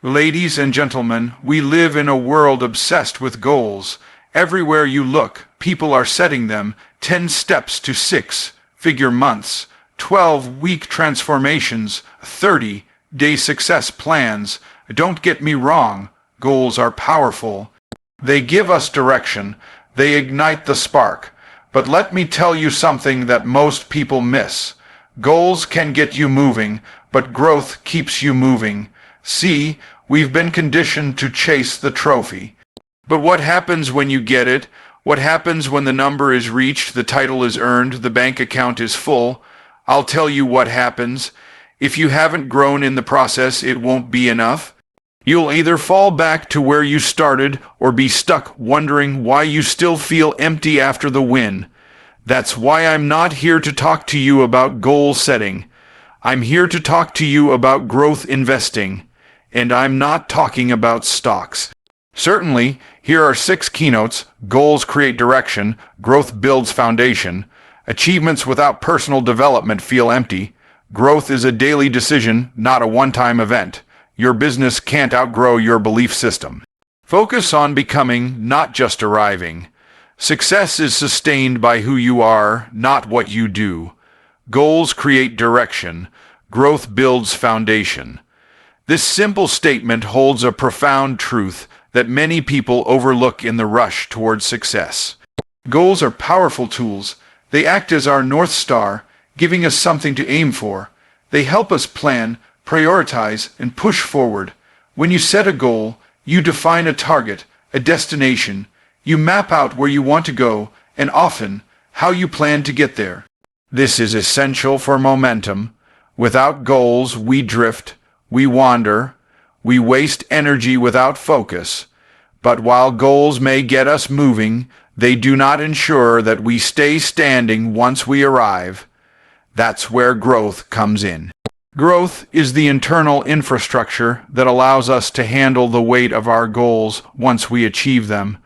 Ladies and gentlemen, we live in a world obsessed with goals. Everywhere you look, people are setting them: 10 steps to 6-figure months, 12-week transformations, 30-day success plans. Don't get me wrong, goals are powerful. They give us direction, they ignite the spark. But let me tell you something that most people miss. Goals can get you moving, but growth keeps you moving. See, we've been conditioned to chase the trophy. But what happens when you get it? What happens when the number is reached, the title is earned, the bank account is full? I'll tell you what happens. If you haven't grown in the process, it won't be enough. You'll either fall back to where you started or be stuck wondering why you still feel empty after the win. That's why I'm not here to talk to you about goal setting. I'm here to talk to you about growth investing. And I'm not talking about stocks. Certainly, here are 6 keynotes. Goals create direction. Growth builds foundation. Achievements without personal development feel empty. Growth is a daily decision, not a one-time event. Your business can't outgrow your belief system. Focus on becoming, not just arriving. Success is sustained by who you are, not what you do. Goals create direction. Growth builds foundation. This simple statement holds a profound truth that many people overlook in the rush towards success. Goals are powerful tools. They act as our North Star, giving us something to aim for. They help us plan, prioritize, and push forward. When you set a goal, you define a target, a destination. You map out where you want to go, and often, how you plan to get there. This is essential for momentum. Without goals, we drift. We wander, we waste energy without focus. But while goals may get us moving, they do not ensure that we stay standing once we arrive. That's where growth comes in. Growth is the internal infrastructure that allows us to handle the weight of our goals once we achieve them.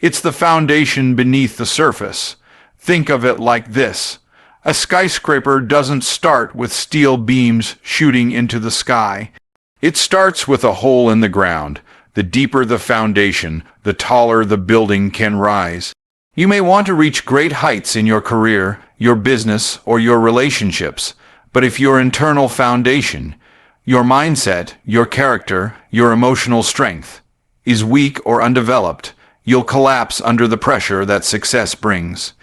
It's the foundation beneath the surface. Think of it like this. A skyscraper doesn't start with steel beams shooting into the sky. It starts with a hole in the ground. The deeper the foundation, the taller the building can rise. You may want to reach great heights in your career, your business, or your relationships, but if your internal foundation, your mindset, your character, your emotional strength, is weak or undeveloped, you'll collapse under the pressure that success brings.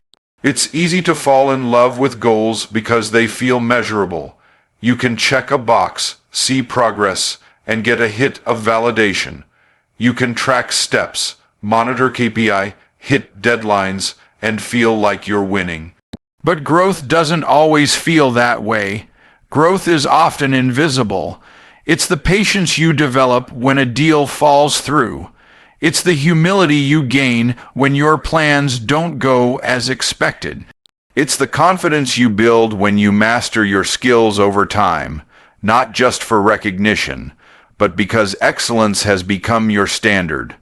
It's easy to fall in love with goals because they feel measurable. You can check a box, see progress, and get a hit of validation. You can track steps, monitor KPI, hit deadlines, and feel like you're winning. But growth doesn't always feel that way. Growth is often invisible. It's the patience you develop when a deal falls through. It's the humility you gain when your plans don't go as expected. It's the confidence you build when you master your skills over time, not just for recognition, but because excellence has become your standard.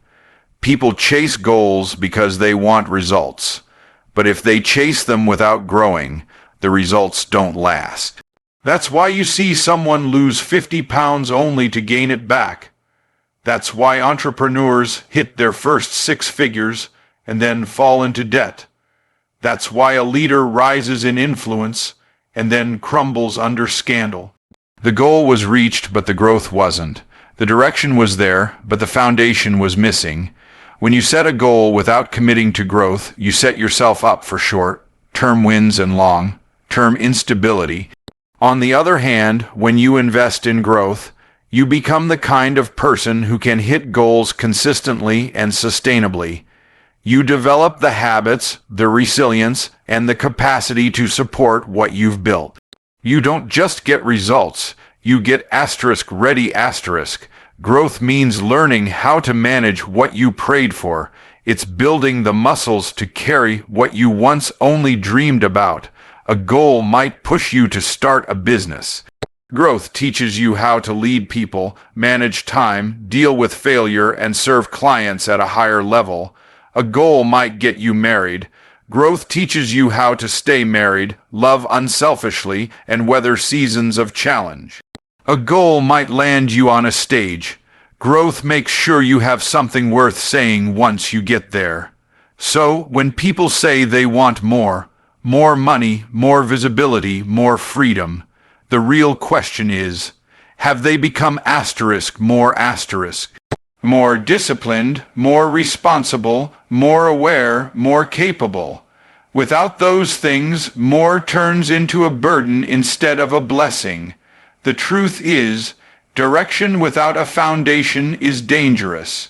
People chase goals because they want results, but if they chase them without growing, the results don't last. That's why you see someone lose 50 pounds only to gain it back. That's why entrepreneurs hit their first 6 figures and then fall into debt. That's why a leader rises in influence and then crumbles under scandal. The goal was reached, but the growth wasn't. The direction was there, but the foundation was missing. When you set a goal without committing to growth, you set yourself up for short-term wins and long-term instability. On the other hand, when you invest in growth, you become the kind of person who can hit goals consistently and sustainably. You develop the habits, the resilience, and the capacity to support what you've built. You don't just get results, you get *ready*. Growth means learning how to manage what you prayed for. It's building the muscles to carry what you once only dreamed about. A goal might push you to start a business. Growth teaches you how to lead people, manage time, deal with failure, and serve clients at a higher level. A goal might get you married. Growth teaches you how to stay married, love unselfishly, and weather seasons of challenge. A goal might land you on a stage. Growth makes sure you have something worth saying once you get there. So, when people say they want more money, more visibility, more freedom, the real question is, have they become more disciplined, more responsible, more aware, more capable? Without those things, more turns into a burden instead of a blessing. The truth is, direction without a foundation is dangerous.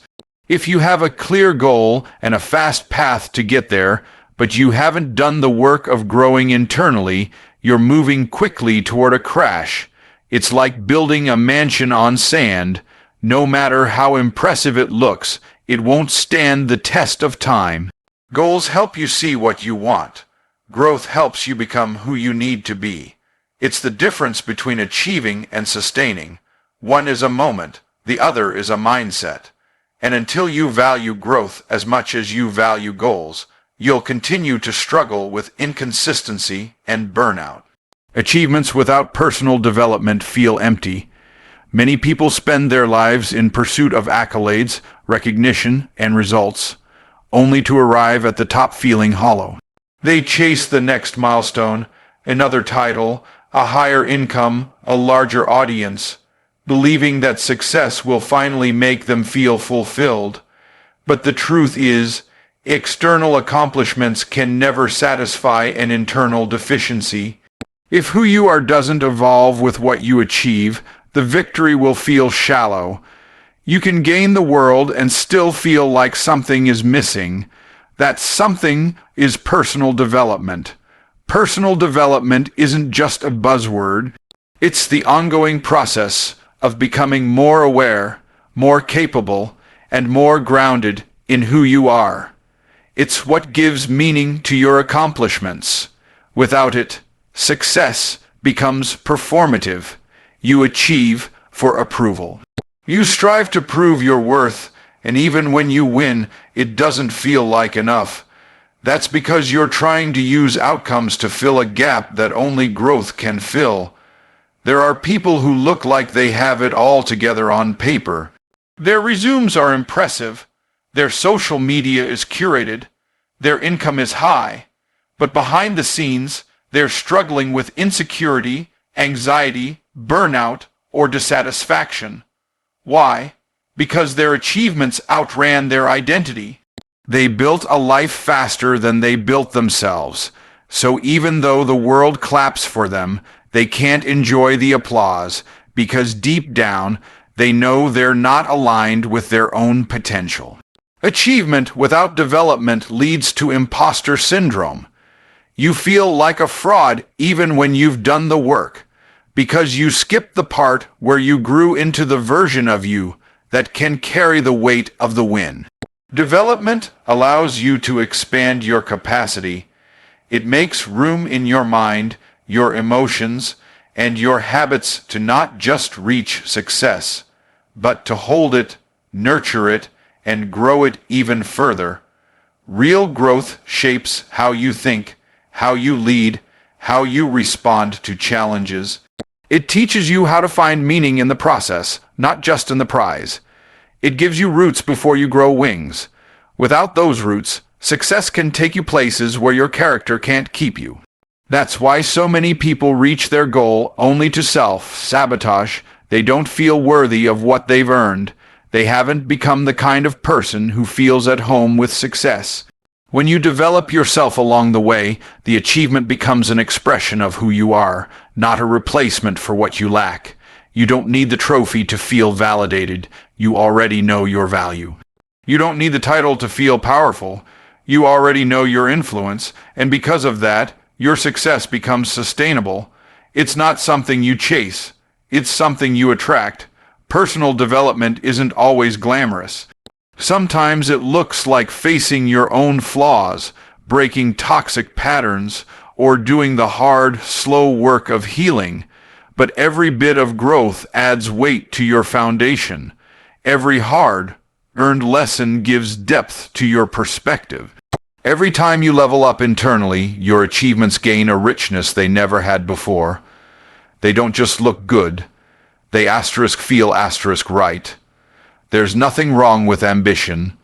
If you have a clear goal and a fast path to get there, but you haven't done the work of growing internally, you're moving quickly toward a crash. It's like building a mansion on sand. No matter how impressive it looks, it won't stand the test of time. Goals help you see what you want. Growth helps you become who you need to be. It's the difference between achieving and sustaining. One is a moment, the other is a mindset. And until you value growth as much as you value goals, you'll continue to struggle with inconsistency and burnout. Achievements without personal development feel empty. Many people spend their lives in pursuit of accolades, recognition, and results, only to arrive at the top feeling hollow. They chase the next milestone, another title, a higher income, a larger audience, believing that success will finally make them feel fulfilled. But the truth is, external accomplishments can never satisfy an internal deficiency. If who you are doesn't evolve with what you achieve, the victory will feel shallow. You can gain the world and still feel like something is missing. That something is personal development. Personal development isn't just a buzzword. It's the ongoing process of becoming more aware, more capable, and more grounded in who you are. It's what gives meaning to your accomplishments. Without it, success becomes performative. You achieve for approval. You strive to prove your worth, and even when you win, it doesn't feel like enough. That's because you're trying to use outcomes to fill a gap that only growth can fill. There are people who look like they have it all together on paper. Their resumes are impressive. Their social media is curated. Their income is high. But behind the scenes, they're struggling with insecurity, anxiety, burnout, or dissatisfaction. Why? Because their achievements outran their identity. They built a life faster than they built themselves. So even though the world claps for them, they can't enjoy the applause because deep down, they know they're not aligned with their own potential. Achievement without development leads to imposter syndrome. You feel like a fraud even when you've done the work, because you skipped the part where you grew into the version of you that can carry the weight of the win. Development allows you to expand your capacity. It makes room in your mind, your emotions, and your habits to not just reach success, but to hold it, nurture it, and grow it even further. Real growth shapes how you think, how you lead, how you respond to challenges. It teaches you how to find meaning in the process, not just in the prize. It gives you roots before you grow wings. Without those roots, success can take you places where your character can't keep you. That's why so many people reach their goal only to self-sabotage. They don't feel worthy of what they've earned. They haven't become the kind of person who feels at home with success. When you develop yourself along the way, the achievement becomes an expression of who you are, not a replacement for what you lack. You don't need the trophy to feel validated. You already know your value. You don't need the title to feel powerful. You already know your influence, and because of that, your success becomes sustainable. It's not something you chase. It's something you attract. Personal development isn't always glamorous. Sometimes it looks like facing your own flaws, breaking toxic patterns, or doing the hard, slow work of healing. But every bit of growth adds weight to your foundation. Every hard, earned lesson gives depth to your perspective. Every time you level up internally, your achievements gain a richness they never had before. They don't just look good. They feel right. There's nothing wrong with ambition.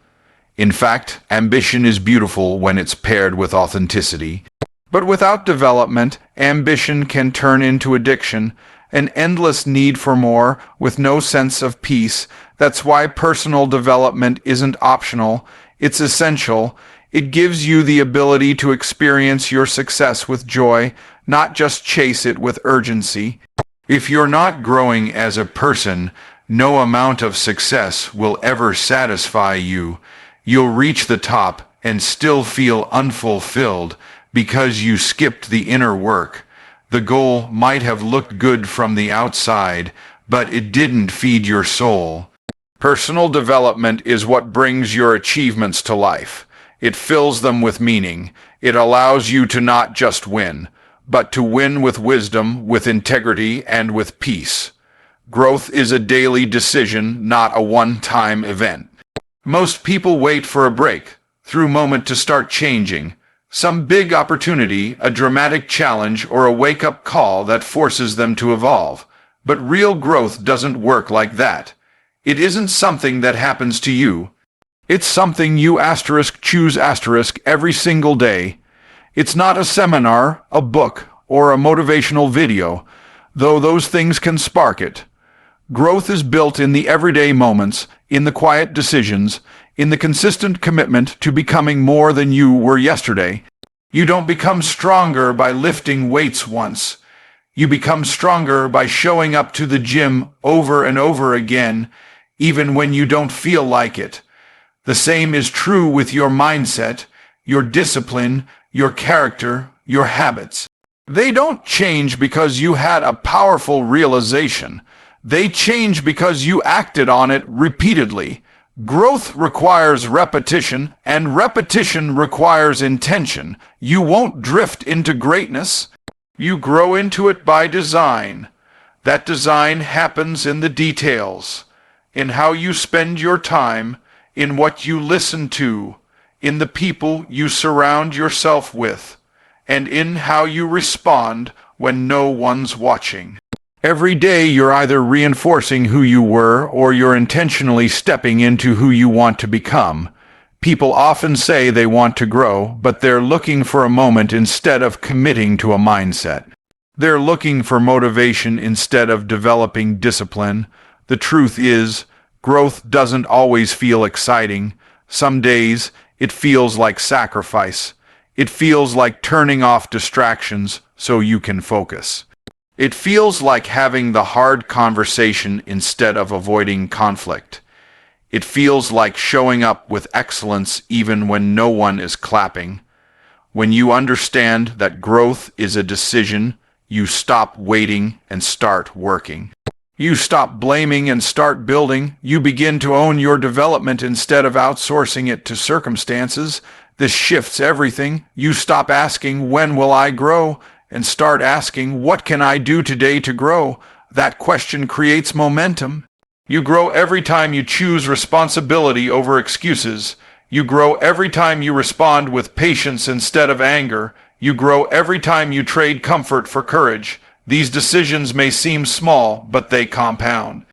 In fact, ambition is beautiful when it's paired with authenticity. But without development, ambition can turn into addiction, an endless need for more with no sense of peace. That's why personal development isn't optional, it's essential. It gives you the ability to experience your success with joy, not just chase it with urgency. If you're not growing as a person, no amount of success will ever satisfy you. You'll reach the top and still feel unfulfilled because you skipped the inner work. The goal might have looked good from the outside, but it didn't feed your soul. Personal development is what brings your achievements to life. It fills them with meaning. It allows you to not just win, but to win with wisdom, with integrity, and with peace. Growth is a daily decision, not a one-time event. Most people wait for a break, through moment to start changing. Some big opportunity, a dramatic challenge, or a wake-up call that forces them to evolve. But real growth doesn't work like that. It isn't something that happens to you. It's something you choose every single day. It's not a seminar, a book, or a motivational video, though those things can spark it. Growth is built in the everyday moments, in the quiet decisions, in the consistent commitment to becoming more than you were yesterday. You don't become stronger by lifting weights once. You become stronger by showing up to the gym over and over again, even when you don't feel like it. The same is true with your mindset, your discipline, your character, your habits. They don't change because you had a powerful realization. They change because you acted on it repeatedly. Growth requires repetition, and repetition requires intention. You won't drift into greatness. You grow into it by design. That design happens in the details, in how you spend your time, in what you listen to, in the people you surround yourself with, and in how you respond when no one's watching. Every day you're either reinforcing who you were or you're intentionally stepping into who you want to become. People often say they want to grow, but they're looking for a moment instead of committing to a mindset. They're looking for motivation instead of developing discipline. The truth is, growth doesn't always feel exciting. Some days it feels like sacrifice. It feels like turning off distractions so you can focus. It feels like having the hard conversation instead of avoiding conflict. It feels like showing up with excellence even when no one is clapping. When you understand that growth is a decision, you stop waiting and start working. You stop blaming and start building. You begin to own your development instead of outsourcing it to circumstances. This shifts everything. You stop asking, "When will I grow?" and start asking, "What can I do today to grow?" That question creates momentum. You grow every time you choose responsibility over excuses. You grow every time you respond with patience instead of anger. You grow every time you trade comfort for courage. These decisions may seem small, but they compound.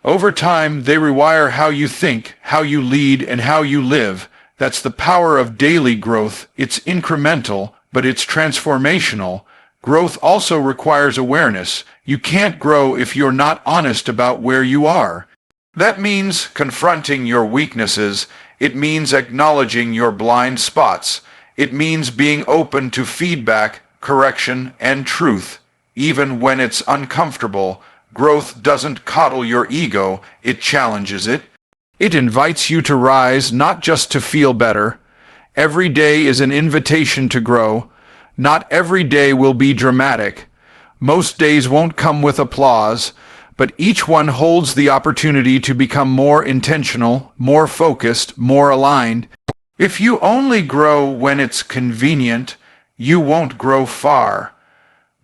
Over time, they rewire how you think, how you lead, and how you live. That's the power of daily growth. It's incremental, but it's transformational. Growth also requires awareness. You can't grow if you're not honest about where you are. That means confronting your weaknesses. It means acknowledging your blind spots. It means being open to feedback, correction, and truth. Even when it's uncomfortable, growth doesn't coddle your ego, it challenges it. It invites you to rise, not just to feel better. Every day is an invitation to grow. Not every day will be dramatic. Most days won't come with applause, but each one holds the opportunity to become more intentional, more focused, more aligned. If you only grow when it's convenient, you won't grow far.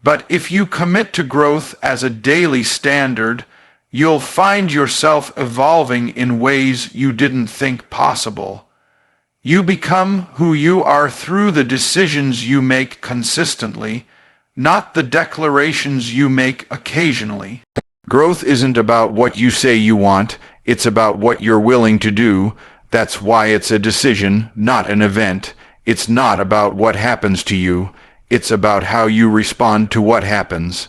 But if you commit to growth as a daily standard, you'll find yourself evolving in ways you didn't think possible. You become who you are through the decisions you make consistently, not the declarations you make occasionally. Growth isn't about what you say you want, It's about what you're willing to do. That's why it's a decision, not an event. It's not about what happens to you. It's about how you respond to what happens.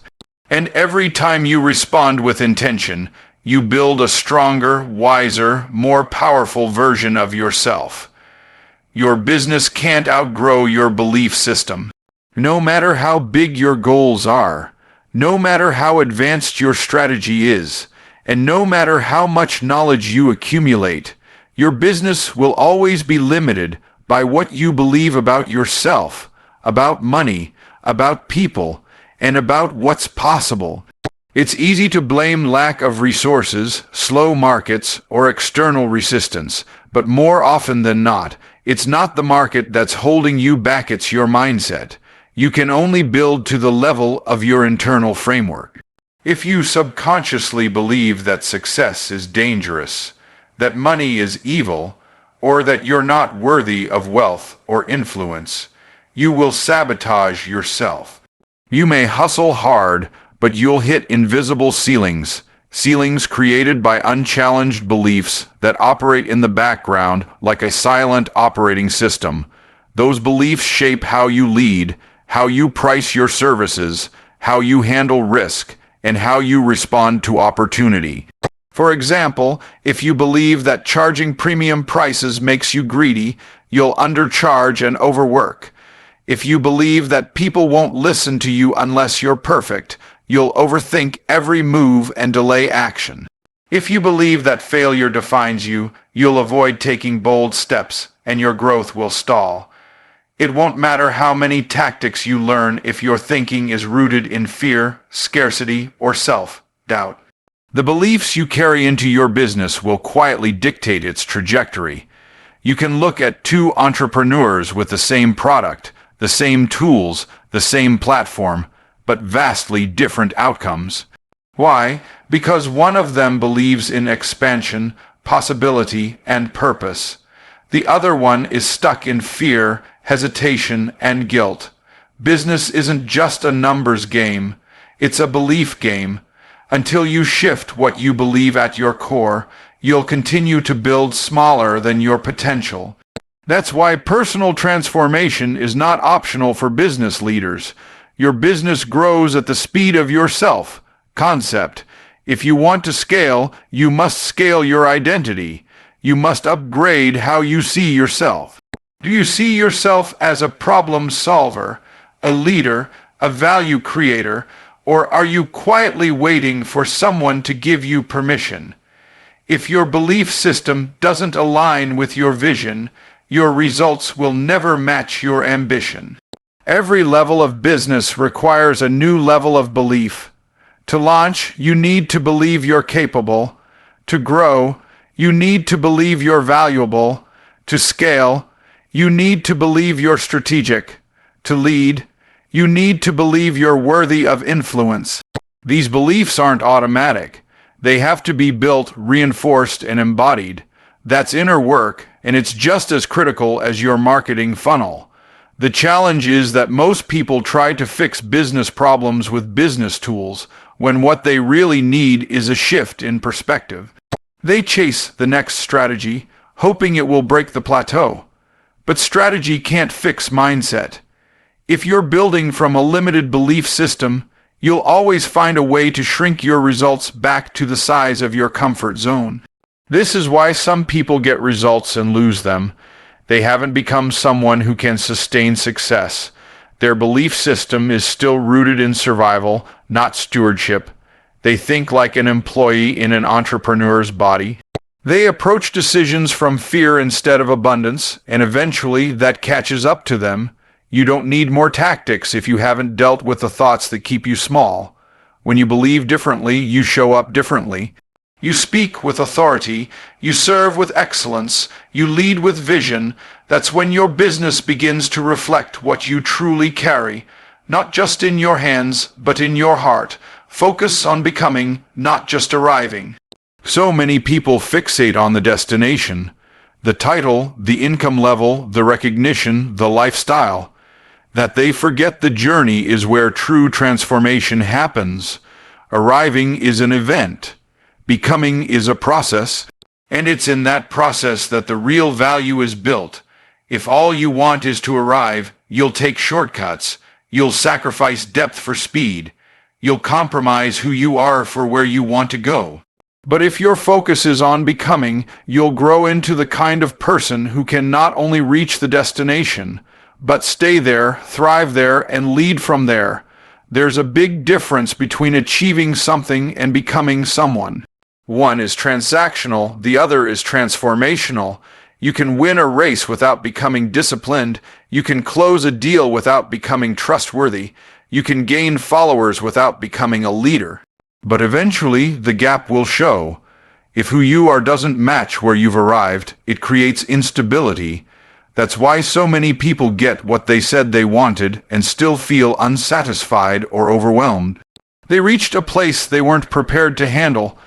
And every time you respond with intention, you build a stronger, wiser, more powerful version of yourself. Your business can't outgrow your belief system. No matter how big your goals are, no matter how advanced your strategy is, and no matter how much knowledge you accumulate, your business will always be limited by what you believe about yourself, about money, about people, and about what's possible. It's easy to blame lack of resources, slow markets, or external resistance, but more often than not, it's not the market that's holding you back, it's your mindset. You can only build to the level of your internal framework. If you subconsciously believe that success is dangerous, that money is evil, or that you're not worthy of wealth or influence, you will sabotage yourself. You may hustle hard, but you'll hit invisible ceilings, ceilings created by unchallenged beliefs that operate in the background like a silent operating system. Those beliefs shape how you lead, how you price your services, how you handle risk, and how you respond to opportunity. For example, if you believe that charging premium prices makes you greedy, you'll undercharge and overwork. If you believe that people won't listen to you unless you're perfect, you'll overthink every move and delay action. If you believe that failure defines you, you'll avoid taking bold steps and your growth will stall. It won't matter how many tactics you learn if your thinking is rooted in fear, scarcity, or self-doubt. The beliefs you carry into your business will quietly dictate its trajectory. You can look at two entrepreneurs with the same product, the same tools, the same platform, but vastly different outcomes. Why? Because one of them believes in expansion, possibility, and purpose. The other one is stuck in fear, hesitation, and guilt. Business isn't just a numbers game, it's a belief game. Until you shift what you believe at your core, you'll continue to build smaller than your potential. That's why personal transformation is not optional for business leaders. Your business grows at the speed of your self-concept. If you want to scale, you must scale your identity. You must upgrade how you see yourself. Do you see yourself as a problem solver, a leader, a value creator, or are you quietly waiting for someone to give you permission? If your belief system doesn't align with your vision, your results will never match your ambition. Every level of business requires a new level of belief. To launch, you need to believe you're capable. To grow, you need to believe you're valuable. To scale, you need to believe you're strategic. To lead, you need to believe you're worthy of influence. These beliefs aren't automatic. They have to be built, reinforced, and embodied. That's inner work, and it's just as critical as your marketing funnel. The challenge is that most people try to fix business problems with business tools, when what they really need is a shift in perspective. They chase the next strategy, hoping it will break the plateau. But strategy can't fix mindset. If you're building from a limited belief system, you'll always find a way to shrink your results back to the size of your comfort zone. This is why some people get results and lose them. They haven't become someone who can sustain success. Their belief system is still rooted in survival, not stewardship. They think like an employee in an entrepreneur's body. They approach decisions from fear instead of abundance, and eventually that catches up to them. You don't need more tactics if you haven't dealt with the thoughts that keep you small. When you believe differently, you show up differently. You speak with authority, you serve with excellence, you lead with vision. That's when your business begins to reflect what you truly carry, not just in your hands, but in your heart. Focus on becoming, not just arriving. So many people fixate on the destination, the title, the income level, the recognition, the lifestyle, that they forget the journey is where true transformation happens. Arriving is an event. Becoming is a process, and it's in that process that the real value is built. If all you want is to arrive, you'll take shortcuts. You'll sacrifice depth for speed. You'll compromise who you are for where you want to go. But if your focus is on becoming, you'll grow into the kind of person who can not only reach the destination, but stay there, thrive there, and lead from there. There's a big difference between achieving something and becoming someone. One is transactional, the other is transformational. You can win a race without becoming disciplined. You can close a deal without becoming trustworthy. You can gain followers without becoming a leader. But eventually, the gap will show. If who you are doesn't match where you've arrived, it creates instability. That's why so many people get what they said they wanted and still feel unsatisfied or overwhelmed. They reached a place they weren't prepared to handle.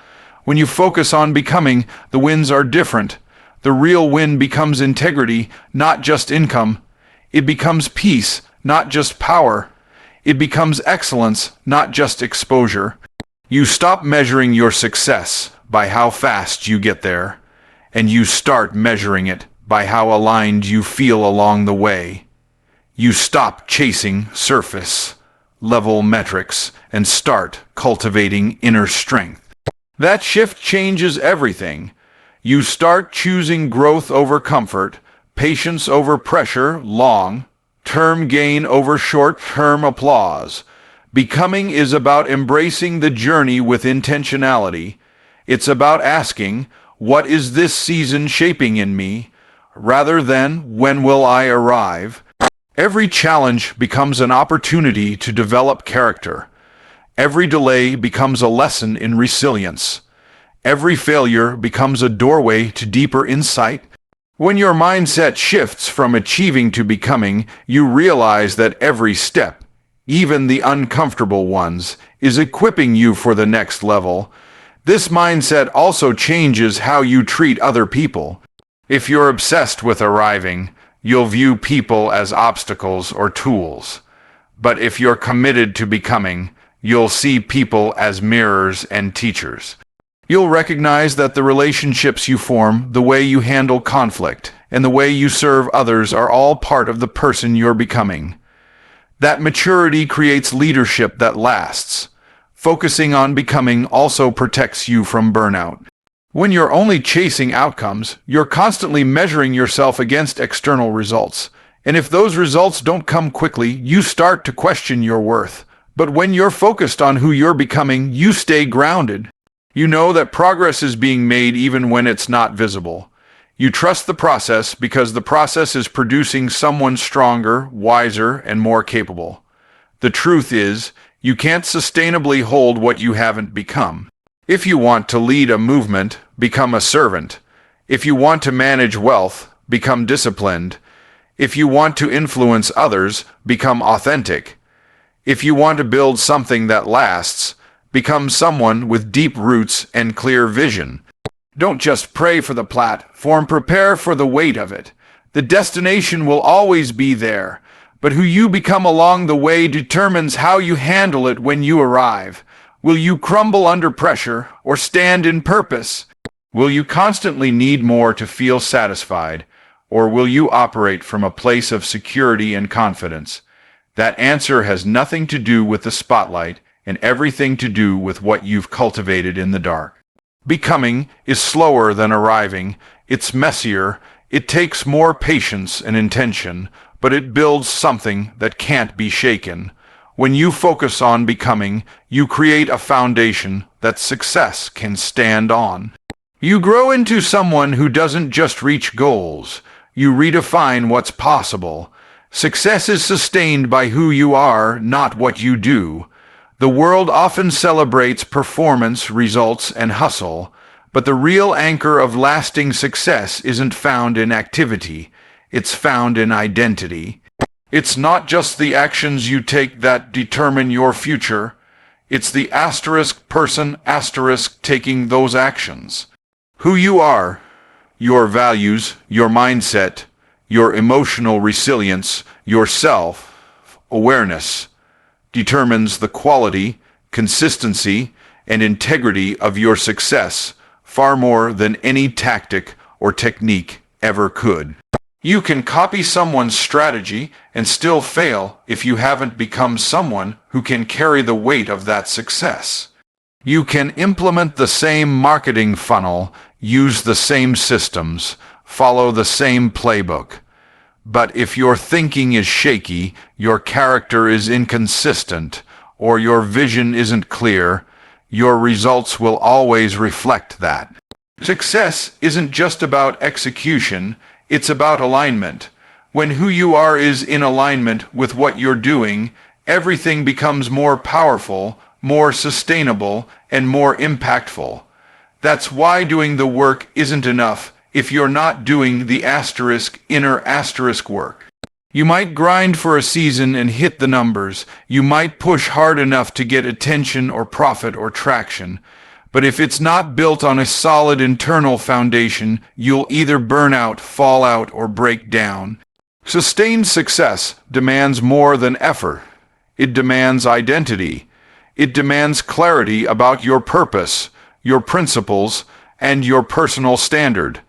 When you focus on becoming, the wins are different. The real win becomes integrity, not just income. It becomes peace, not just power. It becomes excellence, not just exposure. You stop measuring your success by how fast you get there, and you start measuring it by how aligned you feel along the way. You stop chasing surface-level metrics and start cultivating inner strength. That shift changes everything. You start choosing growth over comfort, patience over pressure, long-term gain over short-term applause. Becoming is about embracing the journey with intentionality. It's about asking, what is this season shaping in me, rather than when will I arrive? Every challenge becomes an opportunity to develop character. Every delay becomes a lesson in resilience. Every failure becomes a doorway to deeper insight. When your mindset shifts from achieving to becoming, you realize that every step, even the uncomfortable ones, is equipping you for the next level. This mindset also changes how you treat other people. If you're obsessed with arriving, you'll view people as obstacles or tools. But if you're committed to becoming, you'll see people as mirrors and teachers. You'll recognize that the relationships you form, the way you handle conflict, and the way you serve others are all part of the person you're becoming. That maturity creates leadership that lasts. Focusing on becoming also protects you from burnout. When you're only chasing outcomes, you're constantly measuring yourself against external results. And if those results don't come quickly, you start to question your worth. But when you're focused on who you're becoming, you stay grounded. You know that progress is being made even when it's not visible. You trust the process because the process is producing someone stronger, wiser, and more capable. The truth is, you can't sustainably hold what you haven't become. If you want to lead a movement, become a servant. If you want to manage wealth, become disciplined. If you want to influence others, become authentic. If you want to build something that lasts, become someone with deep roots and clear vision. Don't just pray for the platform, prepare for the weight of it. The destination will always be there, but who you become along the way determines how you handle it when you arrive. Will you crumble under pressure or stand in purpose? Will you constantly need more to feel satisfied, or will you operate from a place of security and confidence? That answer has nothing to do with the spotlight and everything to do with what you've cultivated in the dark. Becoming is slower than arriving. It's messier. It takes more patience and intention, but it builds something that can't be shaken. When you focus on becoming, you create a foundation that success can stand on. You grow into someone who doesn't just reach goals. You redefine what's possible. Success is sustained by who you are, not what you do. The world often celebrates performance, results, and hustle, but the real anchor of lasting success isn't found in activity. It's found in identity. It's not just the actions you take that determine your future. It's the person taking those actions. Who you are, your values, your mindset, your emotional resilience, your self-awareness, determines the quality, consistency, and integrity of your success, far more than any tactic or technique ever could. You can copy someone's strategy and still fail if you haven't become someone who can carry the weight of that success. You can implement the same marketing funnel, use the same systems, follow the same playbook. But if your thinking is shaky, your character is inconsistent, or your vision isn't clear, your results will always reflect that. Success isn't just about execution, it's about alignment. When who you are is in alignment with what you're doing, everything becomes more powerful, more sustainable, and more impactful. That's why doing the work isn't enough if you're not doing the inner work. You might grind for a season and hit the numbers. You might push hard enough to get attention or profit or traction. But if it's not built on a solid internal foundation, you'll either burn out, fall out, or break down. Sustained success demands more than effort. It demands identity. It demands clarity about your purpose, your principles, and your personal standard.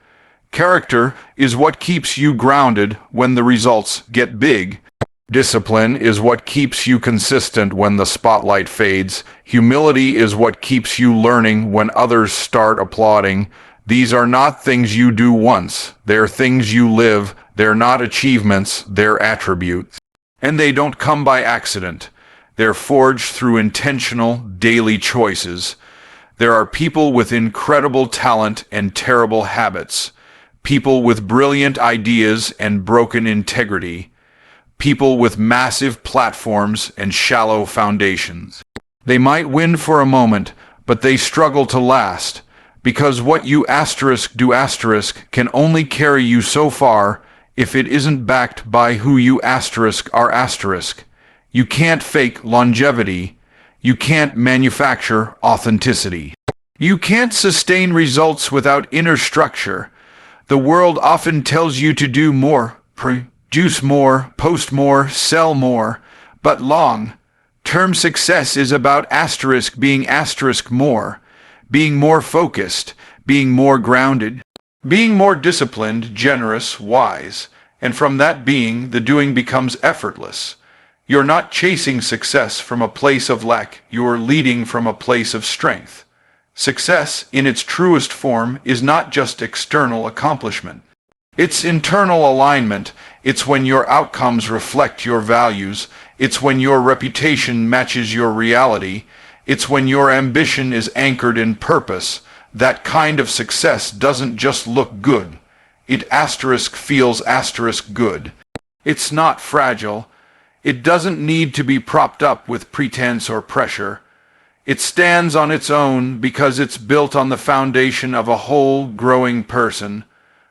Character is what keeps you grounded when the results get big. Discipline is what keeps you consistent when the spotlight fades. Humility is what keeps you learning when others start applauding. These are not things you do once. They're things you live. They're not achievements. They're attributes. And they don't come by accident. They're forged through intentional, daily choices. There are people with incredible talent and terrible habits. People with brilliant ideas and broken integrity. People with massive platforms and shallow foundations. They might win for a moment, but they struggle to last, because what you *do* can only carry you so far if it isn't backed by who you are*. You can't fake longevity. You can't manufacture authenticity. You can't sustain results without inner structure. The world often tells you to do more, produce more, post more, sell more, but long-term success is about being more, being more focused, being more grounded, being more disciplined, generous, wise, and from that being, the doing becomes effortless. You're not chasing success from a place of lack, you're leading from a place of strength. Success, in its truest form, is not just external accomplishment. It's internal alignment. It's when your outcomes reflect your values. It's when your reputation matches your reality. It's when your ambition is anchored in purpose. That kind of success doesn't just look good. It feels good. It's not fragile. It doesn't need to be propped up with pretense or pressure. It stands on its own because it's built on the foundation of a whole, growing person.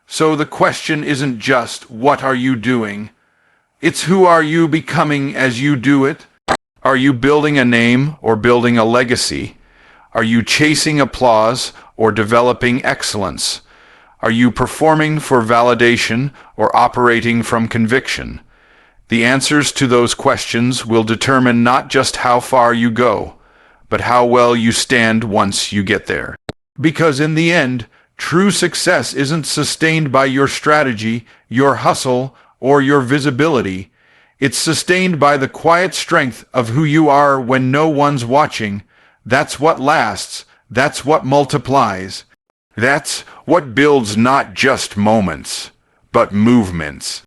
So the question isn't just, what are you doing? It's who are you becoming as you do it? Are you building a name or building a legacy? Are you chasing applause or developing excellence? Are you performing for validation or operating from conviction? The answers to those questions will determine not just how far you go, but how well you stand once you get there. Because in the end, true success isn't sustained by your strategy, your hustle, or your visibility. It's sustained by the quiet strength of who you are when no one's watching. That's what lasts. That's what multiplies. That's what builds not just moments, but movements.